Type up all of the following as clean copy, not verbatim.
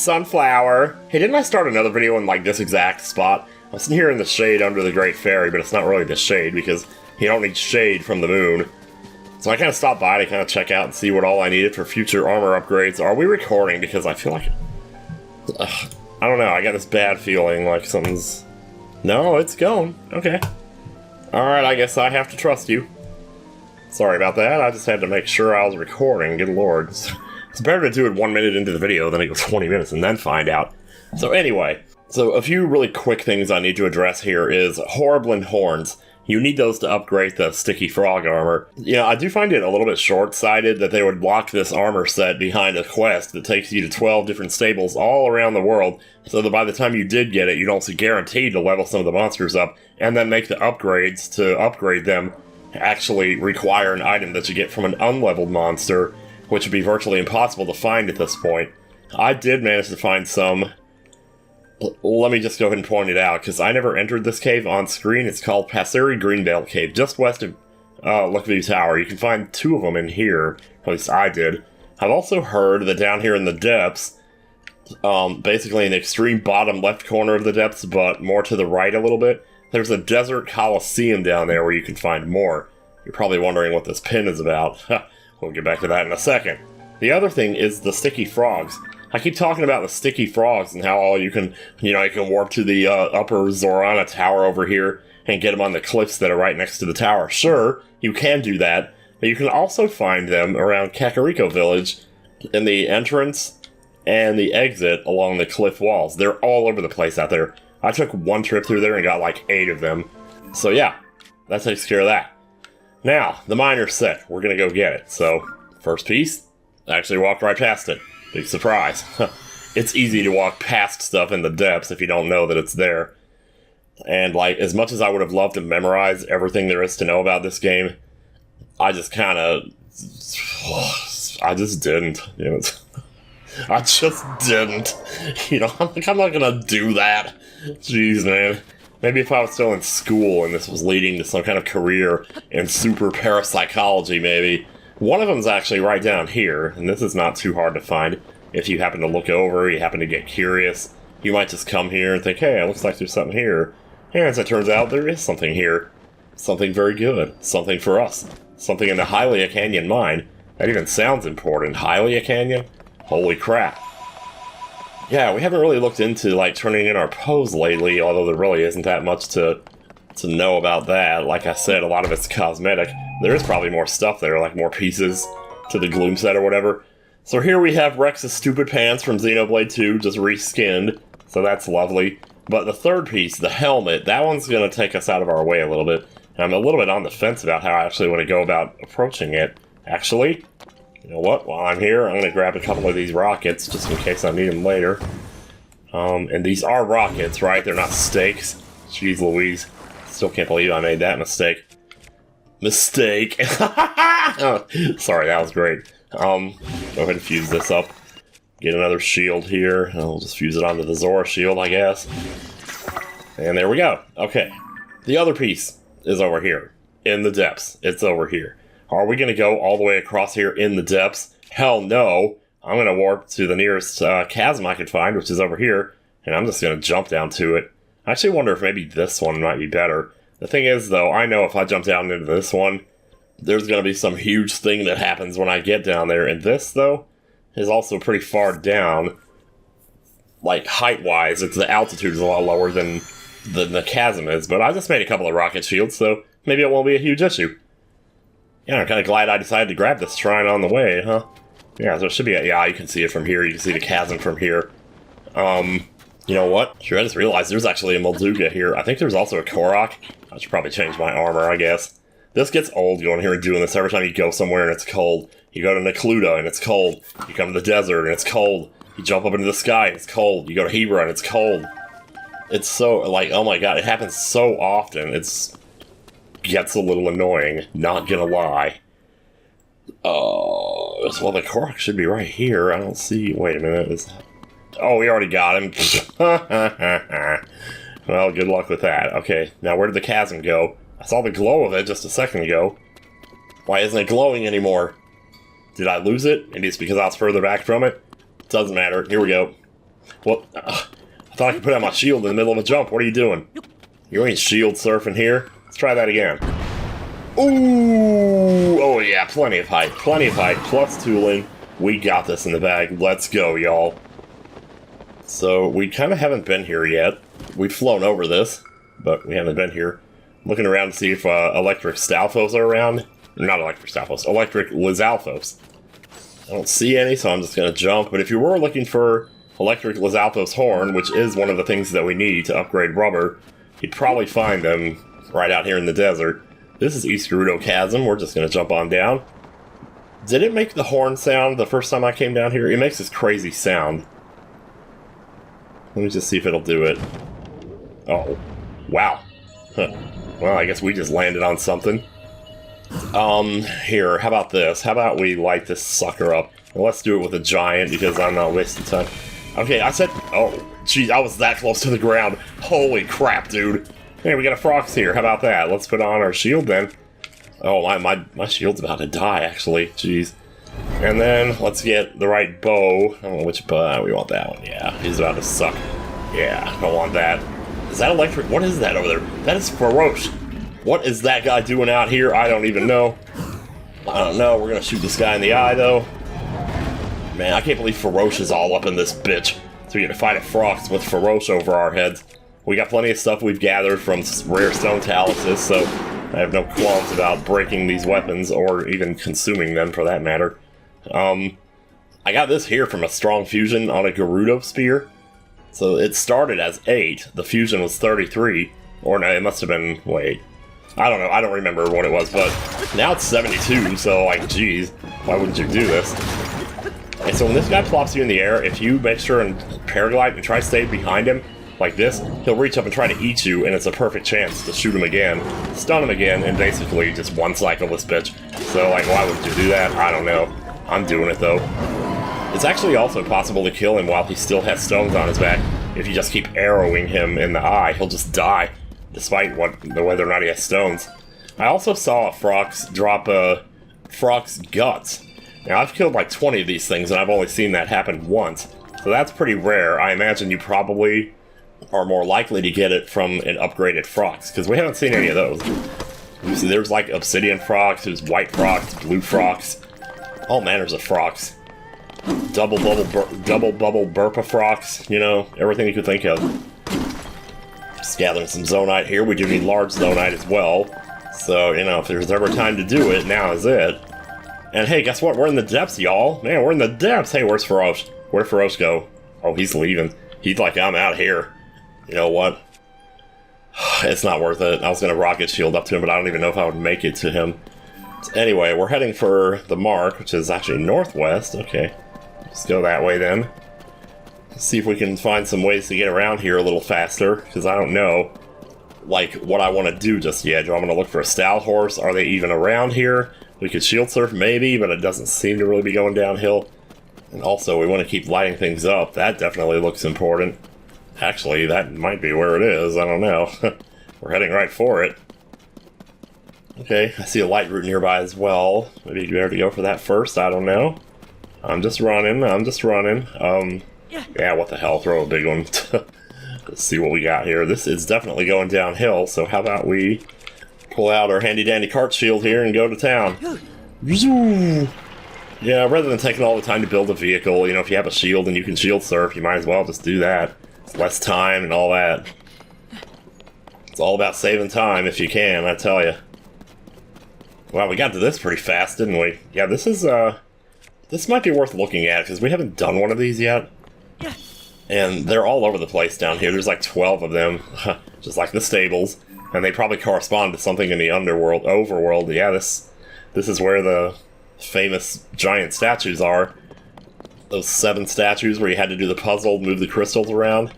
Sunflower. Hey, didn't I start another video in, like, this exact spot? I'm sitting here in the shade under the Great Fairy, but it's not really the shade, because you don't need shade from the moon. So I kind of stopped by to kind of check out and see what all I needed for future armor upgrades. Are we recording? Because I feel like... I don't know, I got this bad feeling like something's... No, it's going. Okay. Alright, I guess I have to trust you. Sorry about that, I just had to make sure I was recording, good lord. It's better to do it 1 minute into the video than to go 20 minutes and then find out. So anyway, so a few really quick things I need to address here is Horriblin Horns. You need those to upgrade the sticky frog armor. You know, I do find it a little bit short-sighted that they would lock this armor set behind a quest that takes you to 12 different stables all around the world, so that by the time you did get it, you'd also guaranteed to level some of the monsters up, and then make the upgrades to upgrade them actually require an item that you get from an unleveled monster, which would be virtually impossible to find at this point. I did manage to find some. Let me just go ahead and point it out, because I never entered this cave on screen. It's called Passeri Greenbelt Cave, just west of Lookview Tower. You can find 2 of them in here, at least I did. I've also heard that down here in the depths, basically in the extreme bottom left corner of the depths, but more to the right a little bit, there's a desert coliseum down there where you can find more. You're probably wondering what this pin is about. We'll get back to that in a second. The other thing is the sticky frogs. I keep talking about the sticky frogs and how all you can warp to the upper Zorana tower over here and get them on the cliffs that are right next to the tower. Sure, you can do that, but you can also find them around Kakariko Village in the entrance and the exit along the cliff walls. They're all over the place out there. I took 1 trip through there and got like 8 of them. So yeah, that takes care of that. Now, the miner set. We're gonna go get it. So, first piece, I actually walked right past it. Big surprise. It's easy to walk past stuff in the depths if you don't know that it's there. And, like, as much as I would have loved to memorize everything there is to know about this game, I just kind of... I just didn't. You know, I just didn't. You know, I'm not gonna do that. Jeez, man. Maybe if I was still in school and this was leading to some kind of career in super parapsychology, maybe. One of them's actually right down here, and this is not too hard to find. If you happen to look over, you happen to get curious, you might just come here and think, hey, it looks like there's something here. And as it turns out, there is something here. Something very good. Something for us. Something in the Hylia Canyon mine. That even sounds important. Hylia Canyon? Holy crap. Yeah, we haven't really looked into, like, turning in our pose lately, although there really isn't that much to know about that. Like I said, a lot of it's cosmetic. There is probably more stuff there, like more pieces to the Gloom set or whatever. So here we have Rex's stupid pants from Xenoblade 2, just reskinned, so that's lovely. But the third piece, the helmet, that one's going to take us out of our way a little bit. And I'm a little bit on the fence about how I actually want to go about approaching it. Actually, you know what, while I'm here, I'm going to grab a couple of these rockets, just in case I need them later. And these are rockets, right? They're not stakes. Jeez Louise. Still can't believe I made that mistake. Mistake! Oh, sorry, that was great. Go ahead and fuse this up. Get another shield here. I'll just fuse it onto the Zora shield, I guess. And there we go. Okay. The other piece is over here. In the depths. It's over here. Are we going to go all the way across here in the depths? Hell no. I'm going to warp to the nearest chasm I can find, which is over here. And I'm just going to jump down to it. I actually wonder if maybe this one might be better. The thing is, though, I know if I jump down into this one, there's going to be some huge thing that happens when I get down there. And this, though, is also pretty far down. Like, height-wise, the altitude is a lot lower than the chasm is. But I just made a couple of rocket shields, so maybe it won't be a huge issue. Yeah, I'm kind of glad I decided to grab this shrine on the way, huh? Yeah, so it should be yeah, you can see it from here. You can see the chasm from here. You know what? Sure, I just realized there's actually a Molduga here. I think there's also a Korok. I should probably change my armor, I guess. This gets old going here and doing this every time you go somewhere and it's cold. You go to Necluda and it's cold. You come to the desert and it's cold. You jump up into the sky and it's cold. You go to Hebra and it's cold. It's so, like, oh my god, it happens so often. Gets a little annoying, not gonna lie. Well, the Korok should be right here. I don't see, wait a minute. Oh, we already got him. Well, good luck with that. Okay, now where did the chasm go? I saw the glow of it just a second ago. Why isn't it glowing anymore? Did I lose it? Maybe it's because I was further back from it? Doesn't matter. Here we go. What? I thought I could put out my shield in the middle of a jump. What are you doing? You ain't shield surfing here. Let's try that again. Ooh! Oh yeah, plenty of height. Plenty of height. Plus tooling. We got this in the bag. Let's go, y'all. So, we kind of haven't been here yet. We've flown over this, but we haven't been here. Looking around to see if electric Stalfos are around. Not electric Stalfos. Electric Lizalfos. I don't see any, so I'm just going to jump. But if you were looking for electric Lizalfos horn, which is one of the things that we need to upgrade rubber, you'd probably find them right out here in the desert. This is East Gerudo Chasm. We're just going to jump on down. Did it make the horn sound the first time I came down here? It makes this crazy sound. Let me just see if it'll do it. Oh. Wow. Huh. Well, I guess we just landed on something. Here, how about this? How about we light this sucker up? And let's do it with a giant, because I'm not wasting time. Okay, I said... Oh, geez, I was that close to the ground. Holy crap, dude. Hey, we got a frox here. How about that? Let's put on our shield, then. Oh, my shield's about to die, actually. Jeez. And then, let's get the right bow. I don't know which bow. We want that one. Yeah, he's about to suck. Yeah, don't want that. Is that electric? What is that over there? That is Feroce. What is that guy doing out here? I don't even know. I don't know. We're gonna shoot this guy in the eye, though. Man, I can't believe Feroce is all up in this bitch. So we're gonna fight a frox with Feroce over our heads. We got plenty of stuff we've gathered from rare stone taluses, so I have no qualms about breaking these weapons, or even consuming them, for that matter. I got this here from a strong fusion on a Gerudo spear. So it started as 8, the fusion was 33, or no, it must have been, wait. I don't know, I don't remember what it was, but now it's 72, so like, geez, why wouldn't you do this? And so when this guy plops you in the air, if you make sure and paraglide and try to stay behind him, like this, he'll reach up and try to eat you, and it's a perfect chance to shoot him again, stun him again, and basically just one-cycle this bitch. So, like, why wouldn't you do that? I don't know. I'm doing it, though. It's actually also possible to kill him while he still has stones on his back. If you just keep arrowing him in the eye, he'll just die, despite whether or not he has stones. I also saw a frox drop a frox guts. Now, I've killed like 20 of these things, and I've only seen that happen once. So that's pretty rare. I imagine you probably are more likely to get it from an upgraded frox, because we haven't seen any of those. You see, there's like obsidian frox, there's white frox, blue frox, all manners of frox. Double bubble burpa frox, you know, everything you could think of. Just gathering some zonite here. We do need large zonite as well. So, you know, if there's ever time to do it, now is it. And hey, guess what? We're in the depths, y'all. Man, we're in the depths. Hey, where's Feroce? Where'd Feroce go? Oh, he's leaving. He's like, I'm out here. You know what? It's not worth it. I was going to rocket shield up to him, but I don't even know if I would make it to him. So anyway, we're heading for the mark, which is actually northwest. Okay. Let's go that way then. Let's see if we can find some ways to get around here a little faster, because I don't know, like, what I want to do just yet. Do I want to look for a stout horse? Are they even around here? We could shield surf maybe, but it doesn't seem to really be going downhill. And also, we want to keep lighting things up. That definitely looks important. Actually, that might be where it is. I don't know. We're heading right for it. Okay, I see a light route nearby as well. Maybe you better to go for that first. I don't know. I'm just running. Yeah, what the hell? Throw a big one. Let's see what we got here. This is definitely going downhill, so how about we pull out our handy-dandy cart shield here and go to town. Yeah, rather than taking all the time to build a vehicle, you know, if you have a shield and you can shield surf, you might as well just do that. It's less time and all that. It's all about saving time if you can, I tell you. Wow, we got to this pretty fast, didn't we? Yeah, this is, this might be worth looking at, because we haven't done one of these yet. And they're all over the place down here. There's like 12 of them, just like the stables. And they probably correspond to something in the overworld. Yeah, this is where the famous giant statues are. Those 7 statues where you had to do the puzzle, move the crystals around.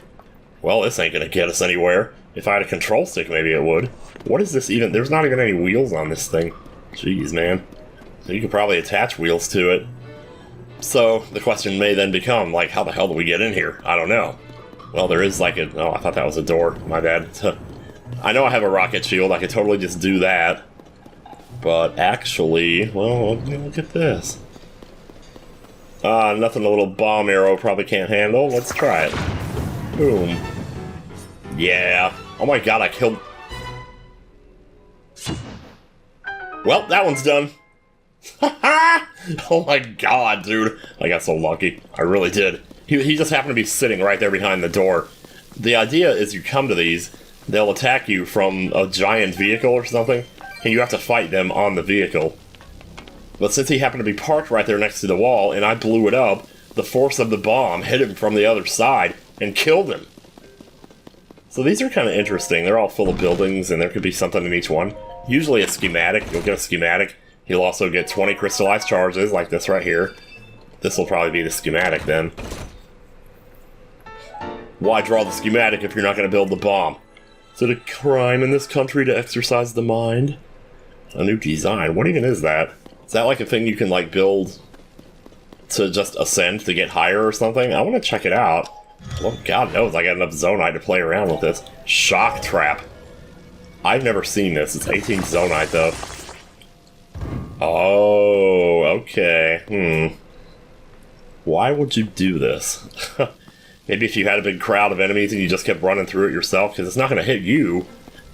Well, this ain't gonna get us anywhere. If I had a control stick, maybe it would. What is this even? There's not even any wheels on this thing. Jeez, man. You could probably attach wheels to it. So, the question may then become, like, how the hell do we get in here? I don't know. Well, there is like a... Oh, I thought that was a door. My bad. I know I have a rocket shield. I could totally just do that. But actually... Well, look at this. Nothing a little bomb arrow probably can't handle. Let's try it. Boom. Yeah. Oh my god, I killed... Well, that one's done. Oh my god, dude. I got so lucky. I really did. He just happened to be sitting right there behind the door. The idea is you come to these, they'll attack you from a giant vehicle or something, and you have to fight them on the vehicle. But since he happened to be parked right there next to the wall, and I blew it up, the force of the bomb hit him from the other side and killed him. So these are kind of interesting. They're all full of buildings, and there could be something in each one. Usually a schematic. You'll get a schematic. You'll also get 20 crystallized charges, like this right here. This will probably be the schematic, then. Why draw the schematic if you're not going to build the bomb? Is it a crime in this country to exercise the mind? A new design. What even is that? Is that like a thing you can, like, build to just ascend to get higher or something? I want to check it out. Well, God knows I got enough Zonite to play around with this. Shock Trap. I've never seen this. It's 18 Zonite, though. Oh, okay. Why would you do this? Maybe if you had a big crowd of enemies and you just kept running through it yourself, because it's not going to hit you.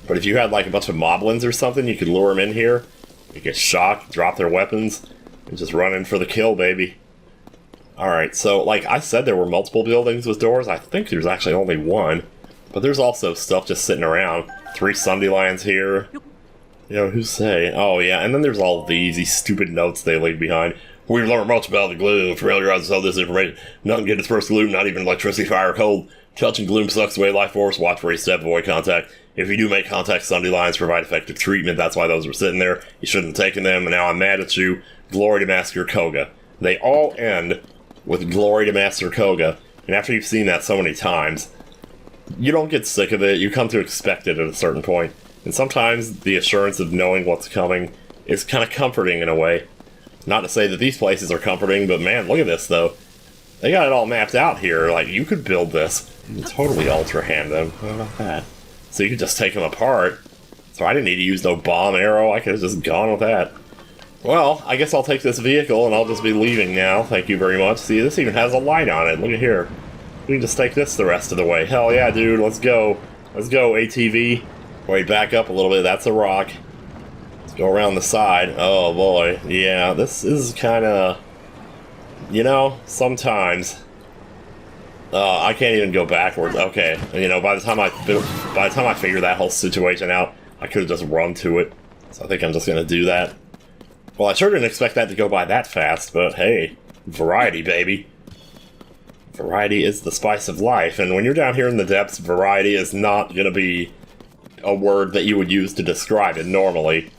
But if you had, like, a bunch of moblins or something, you could lure them in here. You get shocked, drop their weapons, and just run in for the kill, baby. Alright, so, like I said, there were multiple buildings with doors. I think there's actually only one. But there's also stuff just sitting around. 3 Sunday lions here. You know, who's say? Oh, yeah, and then there's all these stupid notes they leave behind. We've learned much about the gloom. Familiarize all this information. Nothing can disperse gloom, not even electricity, fire, or cold. Touching gloom sucks away life force. Watch where you step, avoid contact. If you do make contact, Sunday lions provide effective treatment. That's why those were sitting there. You shouldn't have taken them, and now I'm mad at you. Glory to Master Koga. They all end with glory to Master Koga, and after you've seen that so many times, you don't get sick of it. You come to expect it at a certain point. And sometimes the assurance of knowing what's coming is kind of comforting in a way. Not to say that these places are comforting, but man, look at this, though. They got it all mapped out here. Like, you could build this. You can totally ultra hand them. How about that? So you could just take them apart. So I didn't need to use no bomb arrow. I could have just gone with that. Well, I guess I'll take this vehicle and I'll just be leaving now. Thank you very much. See, this even has a light on it. Look at here. We can just take this the rest of the way. Hell yeah, dude. Let's go. Let's go, ATV. Wait, back up a little bit. That's a rock. Let's go around the side. Oh, boy. Yeah, this is kind of... You know, sometimes... I can't even go backwards. Okay. You know, by the time I figure that whole situation out, I could have just run to it. So I think I'm just going to do that. Well, I sure didn't expect that to go by that fast, but hey, variety, baby. Variety is the spice of life, and when you're down here in the depths, variety is not going to be a word that you would use to describe it normally.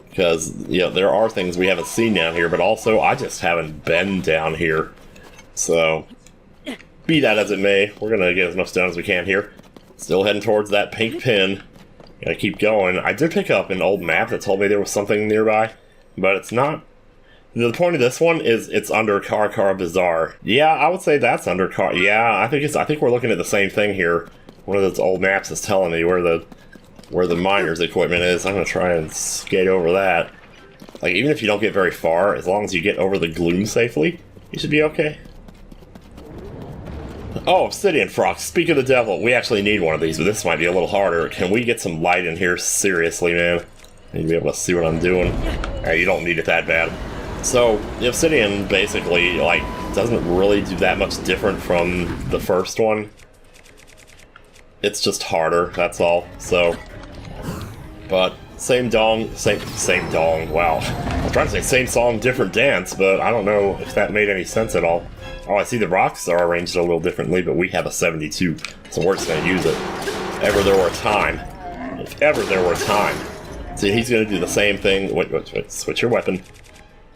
Because, you know, there are things we haven't seen down here, but also, I just haven't been down here. So, be that as it may, we're going to get as much done as we can here. Still heading towards that pink pin. Gotta keep going. I did pick up an old map that told me there was something nearby. But it's not. The point of this one is it's under Car Bazaar. Yeah, I would say that's under Car. Yeah, I think we're looking at the same thing here. One of those old maps is telling me where the miner's equipment is. I'm gonna try and skate over that. Like, even if you don't get very far, as long as you get over the gloom safely, you should be okay. Oh, obsidian frox. Speak of the devil. We actually need one of these, but this might be a little harder. Can we get some light in here? Seriously, man. I need to be able to see what I'm doing. Alright, you don't need it that bad. So, the obsidian basically, like, doesn't really do that much different from the first one. It's just harder, that's all. So, but same dong, wow. I was trying to say same song, different dance, but I don't know if that made any sense at all. Oh, I see the rocks are arranged a little differently, but we have a 72, so we're just going to use it. If ever there were a time. If ever there were a time. See, he's going to do the same thing. Wait, switch your weapon.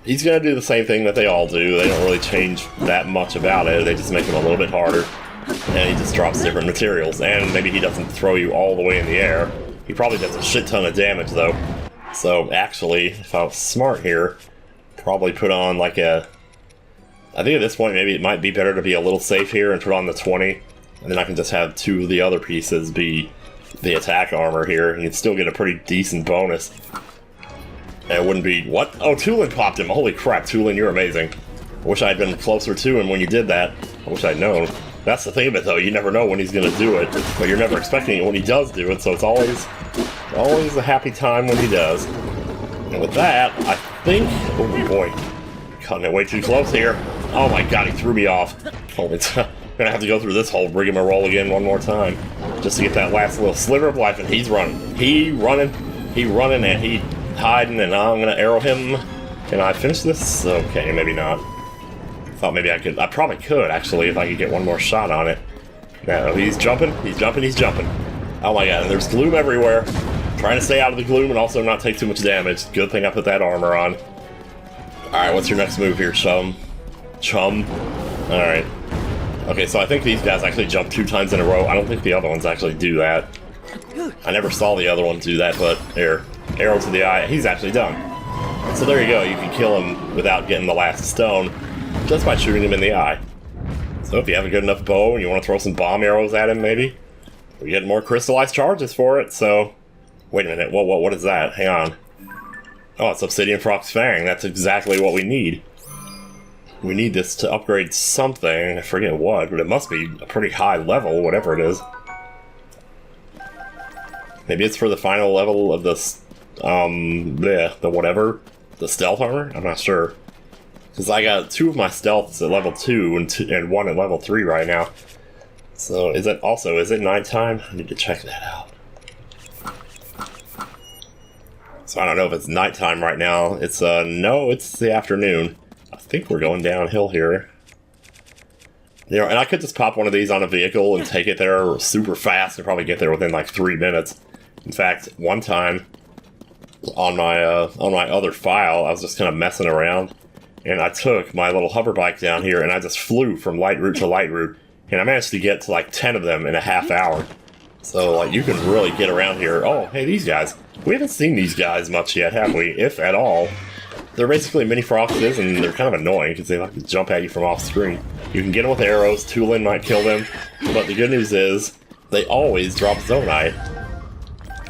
He's going to do the same thing that they all do. They don't really change that much about it. They just make him a little bit harder. And he just drops different materials. And maybe he doesn't throw you all the way in the air. He probably does a shit ton of damage, though. So, actually, if I was smart here, probably put on like a... I think at this point, maybe it might be better to be a little safe here and put on the 20. And then I can just have 2 of the other pieces be the attack armor here. And you'd still get a pretty decent bonus. And it wouldn't be... What? Oh, Tulin popped him. Holy crap, Tulin, you're amazing. I wish I'd been closer to him when you did that. I wish I'd known. That's the thing of it, though. You never know when he's going to do it, but you're never expecting it when he does do it, so it's always a happy time when he does. And with that, I think... Oh, boy. Cutting it way too close here. Oh, my God, he threw me off. Oh, it's... I'm going to have to go through this whole rigmarole again one more time just to get that last little sliver of life, and he's running. He running, and he hiding, and I'm going to arrow him. Can I finish this? Okay, maybe not. Thought maybe I could. I probably could, actually, if I could get one more shot on it. No, he's jumping. Oh my God, and there's gloom everywhere. Trying to stay out of the gloom and also not take too much damage. Good thing I put that armor on. Alright, what's your next move here, chum? Alright. Okay, so I think these guys actually jump 2 times in a row. I don't think the other ones actually do that. I never saw the other one do that, but here. Arrow to the eye. He's actually done. So there you go. You can kill him without getting the last stone just by shooting him in the eye. So if you have a good enough bow and you want to throw some bomb arrows at him, maybe, we get more crystallized charges for it, so... Wait a minute, what is that? Hang on. Oh, it's obsidian frox fang. That's exactly what we need. We need this to upgrade something. I forget what, but it must be a pretty high level, whatever it is. Maybe it's for the final level of this, the whatever. The stealth armor? I'm not sure. Because I got 2 of my stealths at level 2 and 1 at level 3 right now. So, is it nighttime? I need to check that out. So I don't know if it's nighttime right now. It's, no, it's the afternoon. I think we're going downhill here. You know, and I could just pop one of these on a vehicle and take it there super fast and probably get there within like 3 minutes. In fact, one time on my other file, I was just kind of messing around, and I took my little hover bike down here and I just flew from light route to light route, and I managed to get to like 10 of them in a half hour. So like you can really get around here. Oh, hey, these guys. We haven't seen these guys much yet, have we? If at all. They're basically mini froxes, and they're kind of annoying because they like to jump at you from off screen. You can get them with arrows, Tulin might kill them, but the good news is they always drop Zonite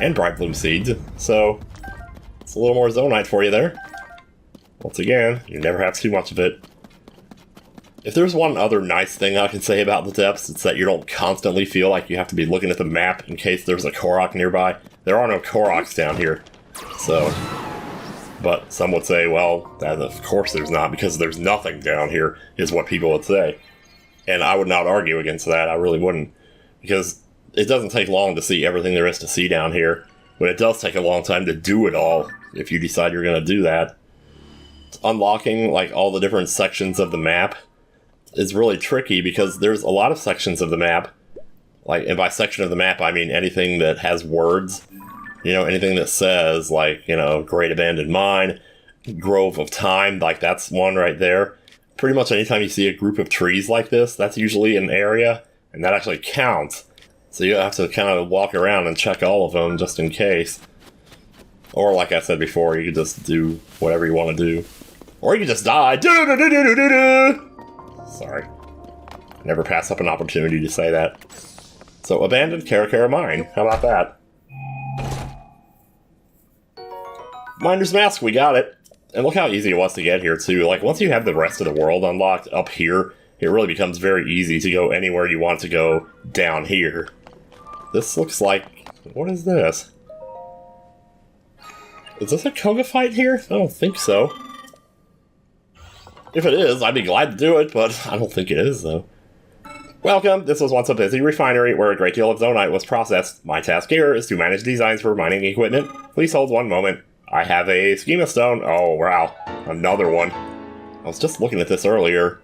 and Bright Bloom Seeds, so it's a little more Zonite for you there. Once again, you never have too much of it. If there's one other nice thing I can say about the depths, it's that you don't constantly feel like you have to be looking at the map in case there's a Korok nearby. There are no Koroks down here, so... But some would say, well, of course there's not, because there's nothing down here, is what people would say. And I would not argue against that, I really wouldn't. Because it doesn't take long to see everything there is to see down here, but it does take a long time to do it all, if you decide you're going to do that. Unlocking, like, all the different sections of the map is really tricky, because there's a lot of sections of the map, like, and by section of the map, I mean anything that has words. You know, anything that says, like, you know, Great Abandoned Mine, Grove of Time, like, that's one right there. Pretty much anytime you see a group of trees like this, that's usually an area, and that actually counts. So you have to kind of walk around and check all of them, just in case. Or, like I said before, you could just do whatever you want to do. Or you could just die. Sorry. Never pass up an opportunity to say that. So, Abandoned Karakara Mine. How about that? Miner's Mask, we got it. And look how easy it was to get here, too. Like, once you have the rest of the world unlocked up here, it really becomes very easy to go anywhere you want to go down here. This looks like... What is this? Is this a Koga fight here? I don't think so. If it is, I'd be glad to do it, but I don't think it is, though. Welcome, this was once a busy refinery where a great deal of Zonite was processed. My task here is to manage designs for mining equipment. Please hold one moment. I have a schema stone. Oh, wow. Another one. I was just looking at this earlier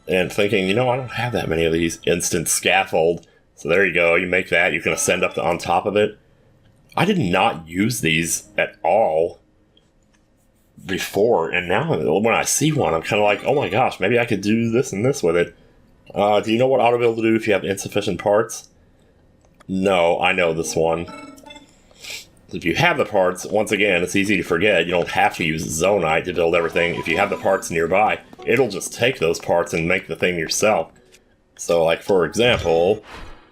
and thinking, you know, I don't have that many of these. Instant scaffold. So there you go. You make that. You can ascend up to on top of it. I did not use these at all before. And now when I see one, I'm kind of like, oh my gosh, maybe I could do this and this with it. Do you know what auto build to do if you have insufficient parts? No, I know this one. If you have the parts, once again, it's easy to forget. You don't have to use Zonite to build everything. If you have the parts nearby, it'll just take those parts and make the thing yourself. So, like, for example,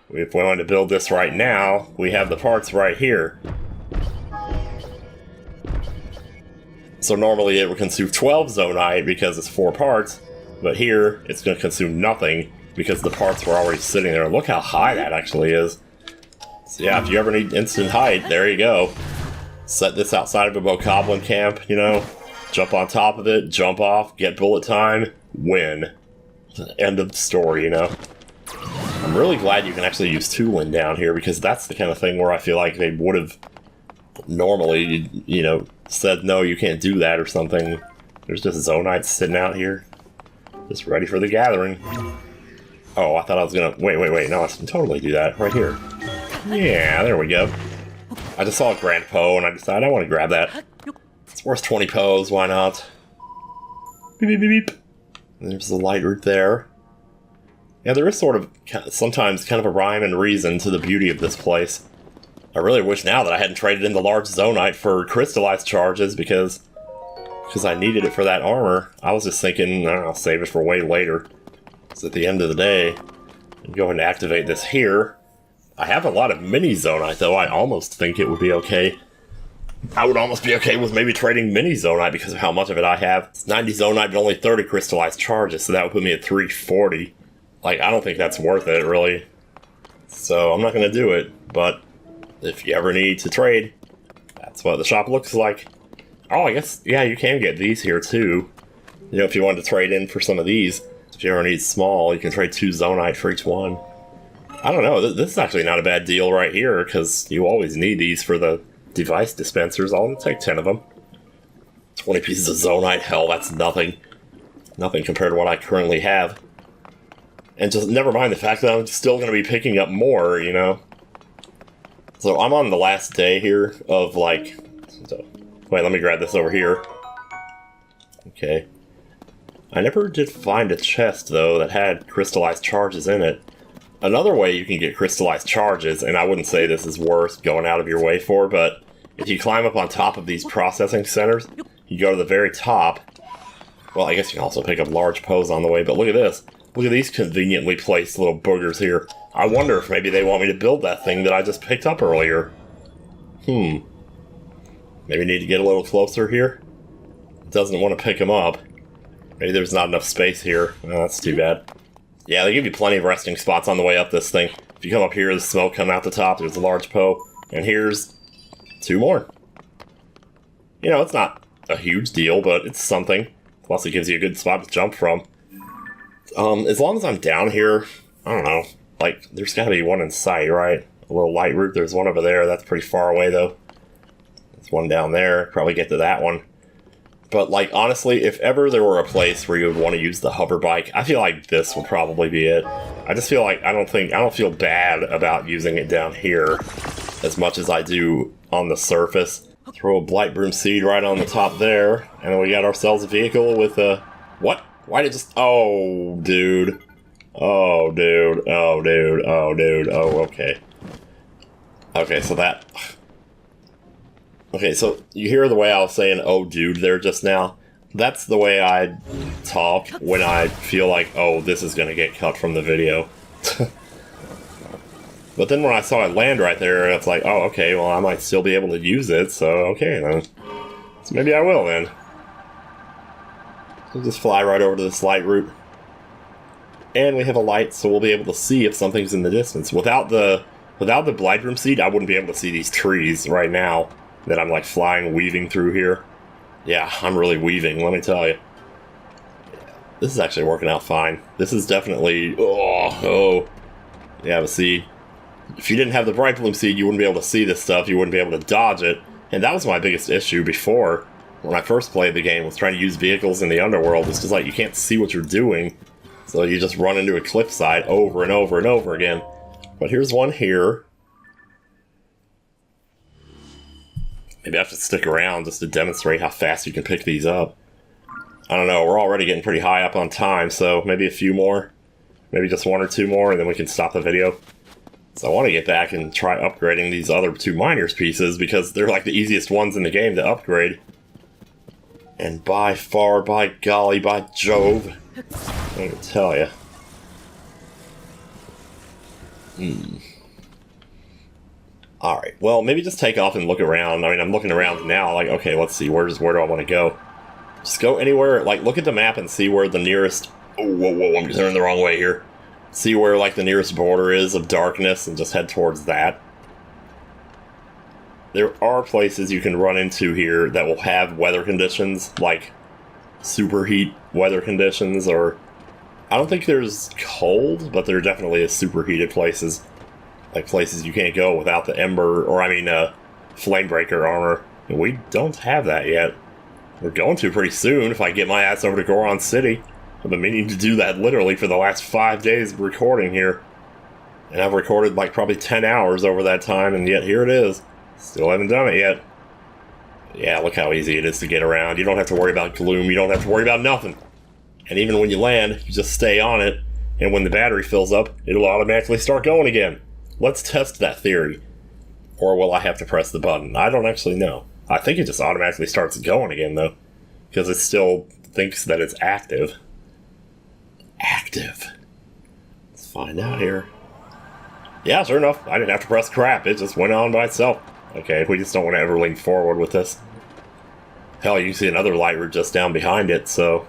if we want to build this right now, we have the parts right here. So normally it would consume 12 zonite because it's 4 parts, but here it's going to consume nothing because the parts were already sitting there. Look how high that actually is. So yeah, if you ever need instant height, there you go. Set this outside of a bokoblin camp, you know, jump on top of it, jump off, get bullet time, win. End of the story, you know. I'm really glad you can actually use tooling down here because that's the kind of thing where I feel like they would have normally, you know, said no, you can't do that or something. There's just zonite sitting out here, just ready for the gathering. Oh, I thought I was gonna... Wait, no, I can totally do that right here. Yeah, there we go. I just saw a Grand Poe and I decided I want to grab that. It's worth 20 Poes, why not? Beep, beep, beep, beep. There's the light root there. Yeah, there is sort of, sometimes, kind of a rhyme and reason to the beauty of this place. I really wish now that I hadn't traded in the large zonite for crystallized charges because I needed it for that armor. I was just thinking, I don't know, save it for way later. Because at the end of the day, I'm going to activate this here. I have a lot of mini zonite though. I almost think it would be okay. I would almost be okay with maybe trading mini zonite because of how much of it I have. It's 90 zonite but only 30 crystallized charges, so that would put me at 340. Like, I don't think that's worth it, really. So I'm not going to do it, but if you ever need to trade, that's what the shop looks like. Oh, I guess, yeah, you can get these here, too. You know, if you wanted to trade in for some of these, if you ever need small, you can trade 2 zonite for each one. I don't know, this is actually not a bad deal right here, because you always need these for the device dispensers. I'll take 10 of them. 20 pieces of zonite, hell, that's nothing. Nothing compared to what I currently have. And just never mind the fact that I'm still going to be picking up more, you know? So I'm on the last day here of, like... So, wait, let me grab this over here. Okay. I never did find a chest, though, that had crystallized charges in it. Another way you can get crystallized charges, and I wouldn't say this is worth going out of your way for, but if you climb up on top of these processing centers, you go to the very top. Well, I guess you can also pick up large Poes on the way, but look at this. Look at these conveniently placed little boogers here. I wonder if maybe they want me to build that thing that I just picked up earlier. Maybe need to get a little closer here. Doesn't want to pick them up. Maybe there's not enough space here. Oh, that's too bad. Yeah, they give you plenty of resting spots on the way up this thing. If you come up here, the smoke coming out the top, there's a large Poe. And here's 2 more. You know, it's not a huge deal, but it's something. Plus it gives you a good spot to jump from. As long as I'm down here, I don't know, like, there's gotta be one in sight, right? A little light route, there's one over there, that's pretty far away, though. There's one down there, probably get to that one. But, like, honestly, if ever there were a place where you would want to use the hover bike, I feel like this would probably be it. I just feel like, I don't feel bad about using it down here as much as I do on the surface. Throw a blight broom seed right on the top there, and then we got ourselves a vehicle with a... What? Why did it just... Oh, dude. Oh, dude. Oh, dude. Oh, dude. Oh, okay. Okay, so that... Okay, so you hear the way I was saying, oh, dude, there just now? That's the way I talk when I feel like, oh, this is going to get cut from the video. But then when I saw it land right there, it's like, oh, okay, well, I might still be able to use it, so okay, then. So maybe I will, then. We'll just fly right over to this light route. And we have a light, so we'll be able to see if something's in the distance. Without the blight room seed, I wouldn't be able to see these trees right now that I'm, like, flying, weaving through here. Yeah, I'm really weaving, let me tell you. This is actually working out fine. This is definitely... Oh. Yeah, but see... If you didn't have the bright bloom seed, you wouldn't be able to see this stuff, you wouldn't be able to dodge it. And that was my biggest issue before, when I first played the game, was trying to use vehicles in the underworld. It's just like, you can't see what you're doing, so you just run into a cliffside over and over and over again. But here's one here. Maybe I have to stick around just to demonstrate how fast you can pick these up. I don't know, we're already getting pretty high up on time, so maybe a few more. Maybe just 1 or 2 more, and then we can stop the video. So I want to get back and try upgrading these other 2 miners pieces, because they're like the easiest ones in the game to upgrade. And by far, by golly, by Jove, I can tell you. Alright, well, maybe just take off and look around. I mean, I'm looking around now, like, okay, let's see, where do I want to go? Just go anywhere, like, look at the map and see where the nearest... Oh, whoa, I'm turning the wrong way here. See where, like, the nearest border is of darkness and just head towards that. There are places you can run into here that will have weather conditions, like superheat weather conditions, or... I don't think there's cold, but there definitely is superheated places. Like places you can't go without the ember, or I mean, flamebreaker armor. And we don't have that yet. We're going to pretty soon if I get my ass over to Goron City. I've been meaning to do that literally for the last 5 days of recording here. And I've recorded like probably 10 hours over that time, and yet here it is. Still haven't done it yet. Yeah, look how easy it is to get around. You don't have to worry about gloom, you don't have to worry about nothing. And even when you land, you just stay on it, and when the battery fills up, it'll automatically start going again. Let's test that theory. Or will I have to press the button? I don't actually know. I think it just automatically starts going again, though. Because it still thinks that it's active. Active. Let's find out here. Yeah, sure enough. I didn't have to press crap. It just went on by itself. Okay, we just don't want to ever lean forward with this. Hell, you can see another light route just down behind it, so...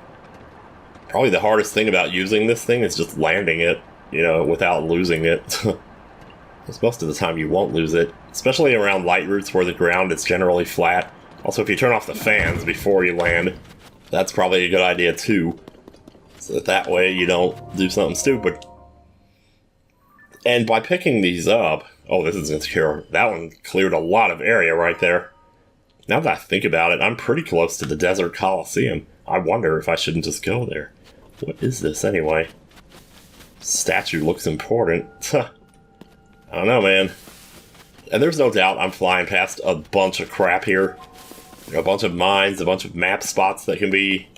Probably the hardest thing about using this thing is just landing it, you know, without losing it. Because most of the time you won't lose it, especially around light routes where the ground is generally flat. Also, if you turn off the fans before you land, that's probably a good idea too. So that way you don't do something stupid. And by picking these up... Oh, this is insecure. That one cleared a lot of area right there. Now that I think about it, I'm pretty close to the desert coliseum. I wonder if I shouldn't just go there. What is this anyway? Statue looks important. I don't know, man. And there's no doubt I'm flying past a bunch of crap here. You know, a bunch of mines, a bunch of map spots that can be,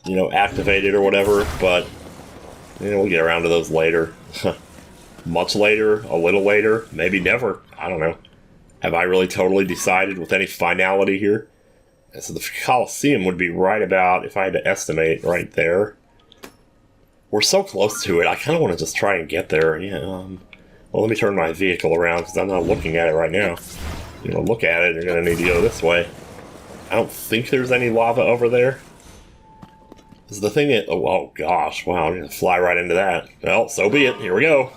you know, activated or whatever, but, you know, we'll get around to those later. Much later, a little later, maybe never. I don't know. Have I really totally decided with any finality here? And so the Coliseum would be right about, if I had to estimate, right there. We're so close to it, I kind of want to just try and get there. Yeah, well, let me turn my vehicle around, because I'm not looking at it right now. You know, look at it, you're going to need to go this way. I don't think there's any lava over there. Is the thing that... Oh, gosh, wow, I'm going to fly right into that. Well, so be it, here we go.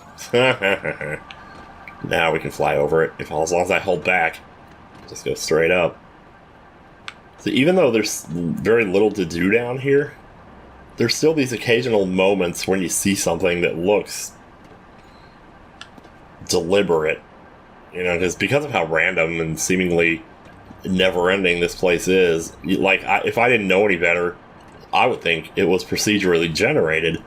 Now we can fly over it, as long as I hold back. Just go straight up. So even though there's very little to do down here, there's still these occasional moments when you see something that looks deliberate. You know, because of how random and seemingly never-ending this place is. Like, if I didn't know any better, I would think it was procedurally generated.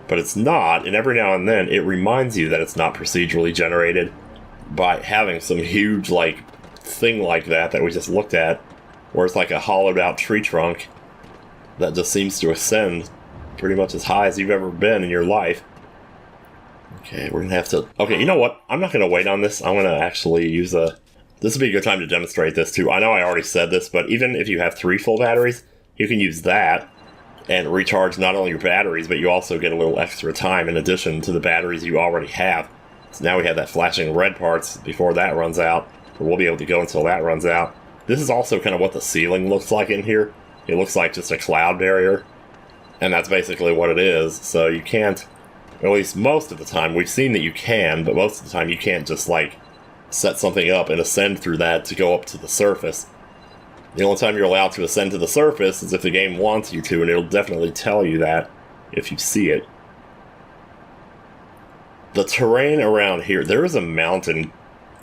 But it's not, and every now and then it reminds you that it's not procedurally generated by having some huge, like, thing like that we just looked at, where it's like a hollowed-out tree trunk that just seems to ascend pretty much as high as you've ever been in your life. Okay, we're gonna have to... Okay, you know what? I'm not gonna wait on this. I'm gonna actually use a... This would be a good time to demonstrate this, too. I know I already said this, but even if you have 3 full batteries, you can use that and recharge not only your batteries, but you also get a little extra time in addition to the batteries you already have. So now we have that flashing red parts before that runs out. But we'll be able to go until that runs out. This is also kind of what the ceiling looks like in here. It looks like just a cloud barrier. And that's basically what it is. So you can't, at least most of the time, we've seen that you can, but most of the time you can't just like set something up and ascend through that to go up to the surface. The only time you're allowed to ascend to the surface is if the game wants you to, and it'll definitely tell you that if you see it. The terrain around here, there is a mountain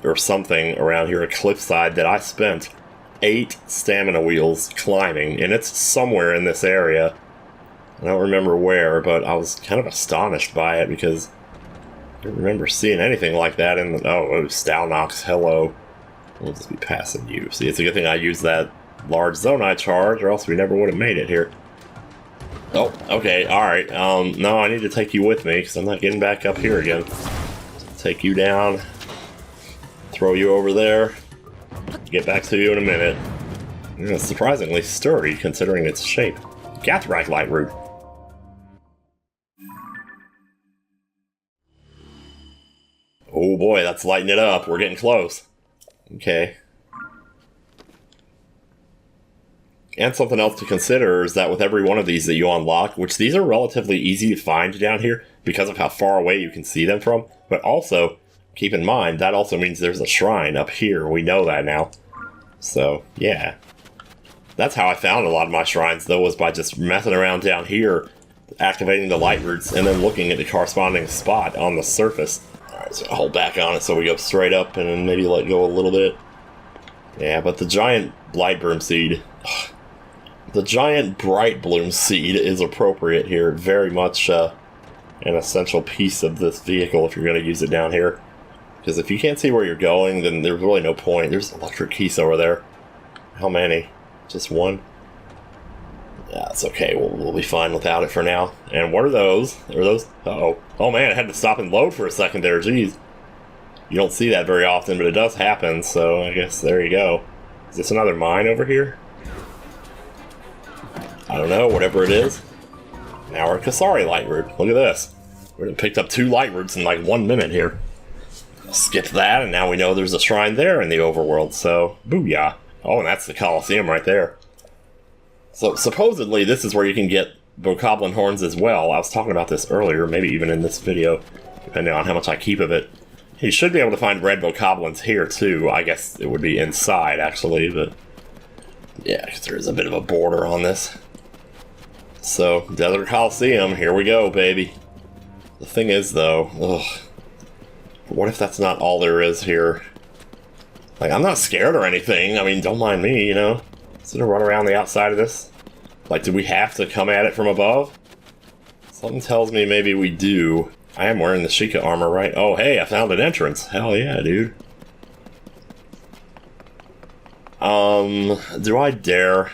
or something around here, a cliffside, that I spent 8 stamina wheels climbing, and it's somewhere in this area. I don't remember where, but I was kind of astonished by it because I don't remember seeing anything like that in the... Oh, Stalnox, hello. We'll just be passing you. See, it's a good thing I used that large zonite charge, or else we never would have made it here. Oh, okay, alright. No, I need to take you with me, because I'm not getting back up here again. Take you down. Throw you over there. Get back to you in a minute. It's surprisingly sturdy, considering its shape. Gathrak light root. Oh boy, that's lighting it up. We're getting close. Okay. And something else to consider is that with every one of these that you unlock, which these are relatively easy to find down here because of how far away you can see them from, but also, keep in mind, that also means there's a shrine up here. We know that now. So, yeah. That's how I found a lot of my shrines, though, was by just messing around down here, activating the light roots, and then looking at the corresponding spot on the surface. Alright, so hold back on it so we go straight up and then maybe let go a little bit. Yeah, but the giant light broom seed... The giant bright bloom seed is appropriate here. Very much an essential piece of this vehicle if you're going to use it down here. Because if you can't see where you're going, then there's really no point. There's electric keys over there. How many? Just one? Yeah, it's okay. We'll be fine without it for now. And what are those? Are those? Uh-oh. Oh man, I had to stop and load for a second there. Jeez. You don't see that very often, but it does happen. So I guess there you go. Is this another mine over here? I don't know, whatever it is. Now we're at Kasari light root. Look at this. We picked up 2 light roots in like 1 minute here. Skip that, and now we know there's a shrine there in the overworld, so booyah. Oh, and that's the coliseum right there. So supposedly this is where you can get Horriblin Horns as well. I was talking about this earlier, maybe even in this video, depending on how much I keep of it. You should be able to find red Horriblins here too. I guess it would be inside actually, but yeah, because there is a bit of a border on this. So, Desert Coliseum, here we go, baby. The thing is, though, what if that's not all there is here? Like, I'm not scared or anything. I mean, don't mind me, you know? Is it a run around the outside of this? Like, do we have to come at it from above? Something tells me maybe we do. I am wearing the Sheikah armor, right? Oh, hey, I found an entrance. Hell yeah, dude. Do I dare?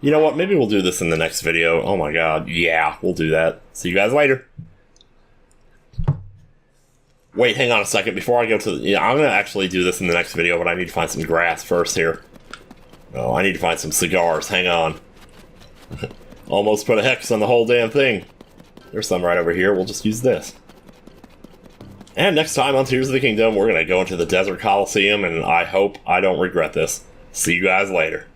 You know what, maybe we'll do this in the next video. Oh my god, yeah, we'll do that. See you guys later. Wait, hang on a second, before I go to the... Yeah, I'm gonna actually do this in the next video, but I need to find some grass first here. Oh, I need to find some cigars, hang on. Almost put a hex on the whole damn thing. There's some right over here, we'll just use this. And next time on Tears of the Kingdom, we're gonna go into the Desert Coliseum, and I hope I don't regret this. See you guys later.